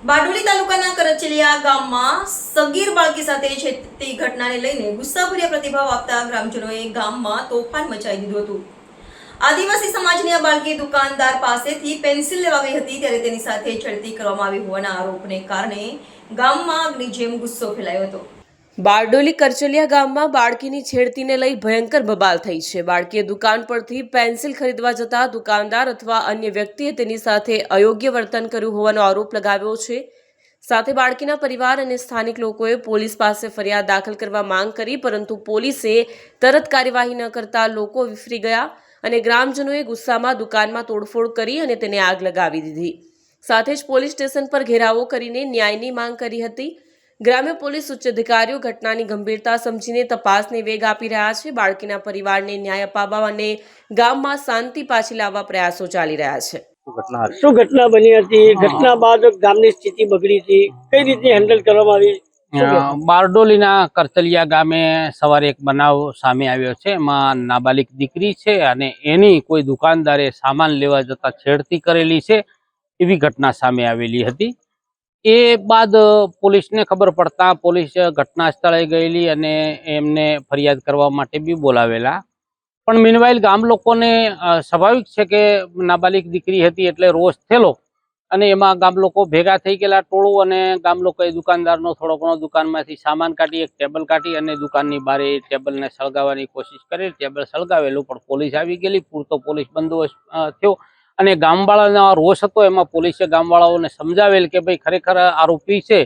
બારડોલી તાલુકાના કરચલિયા ગામમાં સગીર બાળકી સાથે છેડતી ઘટનાને લઈને ગુસ્સાભર્યા પ્રતિભાવ આપતા ગ્રામજનોએ ગામમાં તોફાન મચાવી દીધું હતું। આદિવાસી સમાજની આ બાળકી દુકાનદાર પાસેથી પેન્સિલ લેવા ગઈ હતી ત્યારે તેની સાથે છેડતી કરવામાં આવી હોવાના આરોપને કારણે ગામમાં આગની જેમ ગુસ્સો ફેલાયો હતો। બારડોલી કરચલિયા ગામમાં બાળકીની છેડતીને લઈ ભયંકર બબાલ થઈ છે। બાળકીએ દુકાન પરથી પેન્સિલ ખરીદવા જતા દુકાનદાર અથવા અન્ય વ્યક્તિએ તેની સાથે અયોગ્ય વર્તન કર્યું હોવાનો આરોપ લગાવ્યો છે। સાથે બાળકીના પરિવાર અને સ્થાનિક લોકોએ પોલીસ પાસે ફરિયાદ દાખલ કરવા માંગ કરી, પરંતુ પોલીસે તરત કાર્યવાહી ન કરતા લોકો વિફરી ગયા અને ગ્રામજનોએ ગુસ્સામાં દુકાનમાં તોડફોડ કરી અને તેને આગ લગાવી દીધી। સાથે જ પોલીસ સ્ટેશન પર ઘેરાવો કરીને ન્યાયની માંગ કરી હતી। ગ્રામ્ય પોલીસ ઉચ્ચ અધિકારીઓ ઘટનાની ગંભીરતા સમજીને તપાસને વેગ આપી રહ્યા છે। બાળકીના પરિવારને ન્યાય અપાવવા અને ગામમાં શાંતિ પાછી લાવવા પ્રયાસો ચાલી રહ્યા છે। શું ઘટના બની હતી? ઘટના બાદ ગામની સ્થિતિ બગડી હતી, કઈ રીતે હેન્ડલ કરવામાં આવી? બારડોલીના કરચલિયા ગામે સવારે એક બનાવ સામે આવ્યો છે। એમાં નાબાલિગ દીકરી છે અને એની કોઈ દુકાનદારે સામાન લેવા જતા છેડતી કરેલી છે એવી ઘટના સામે આવેલી હતી। એ બાદ પોલીસને ખબર પડતા પોલીસ ઘટના સ્થળે ગયેલી અને એમને ફરિયાદ કરવા માટે બી બોલાવેલા। પણ મીનવાઇલ ગામ લોકોને સ્વાભાવિક છે કે નાબાલિગ દીકરી હતી એટલે રોષ થયેલો અને એમાં ગામ લોકો ભેગા થઈ ગયેલા ટોળું, અને ગામ લોકોએ દુકાનદારનો થોડો ઘણો દુકાનમાંથી સામાન કાઢી એક ટેબલ કાઢી અને દુકાનની બારે ટેબલને સળગાવવાની કોશિશ કરી। ટેબલ સળગાવેલું પણ પોલીસ આવી ગયેલી, પૂરતો પોલીસ બંદોબસ્ત થયો અને ગામવાળાનો રોષ હતો એમાં પોલીસે ગામવાળાઓને સમજાવેલ કે ભાઈ ખરેખર આરોપી છે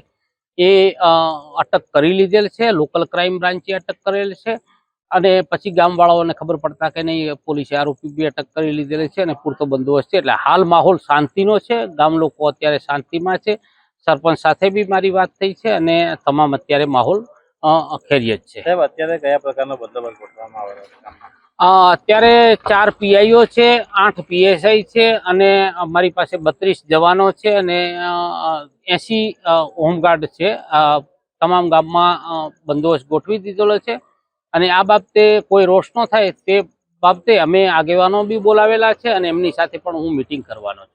એ અટક કરી લીધેલ છે, લોકલ ક્રાઇમ બ્રાન્ચે અટક કરેલ છે। અને પછી ગામવાળાઓને ખબર પડતા કે નહીં પોલીસે આરોપી બી અટક કરી લીધેલ છે અને પૂરતો બંદોબસ્ત છે, એટલે હાલ માહોલ શાંતિનો છે। ગામ લોકો અત્યારે શાંતિમાં છે। સરપંચ સાથે બી મારી વાત થઈ છે અને તમામ અત્યારે માહોલ ખેરિયત છે। અત્યારે કયા પ્રકારનો બંદોબસ્ત ગોઠવવામાં આવેલો છે? અત્યારે 4 પીઆઈઓ છે, 8 પીએસઆઈ છે અને અમારી પાસે 32 જવાનો છે અને 80 હોમગાર્ડ છે। તમામ ગામમાં બંદોબસ્ત ગોઠવી દીધેલો છે અને આ બાબતે કોઈ રોષ ન થાય તે બાબતે અમે આગેવાનો બી બોલાવેલા છે અને એમની સાથે પણ હું મીટિંગ કરવાનો છું।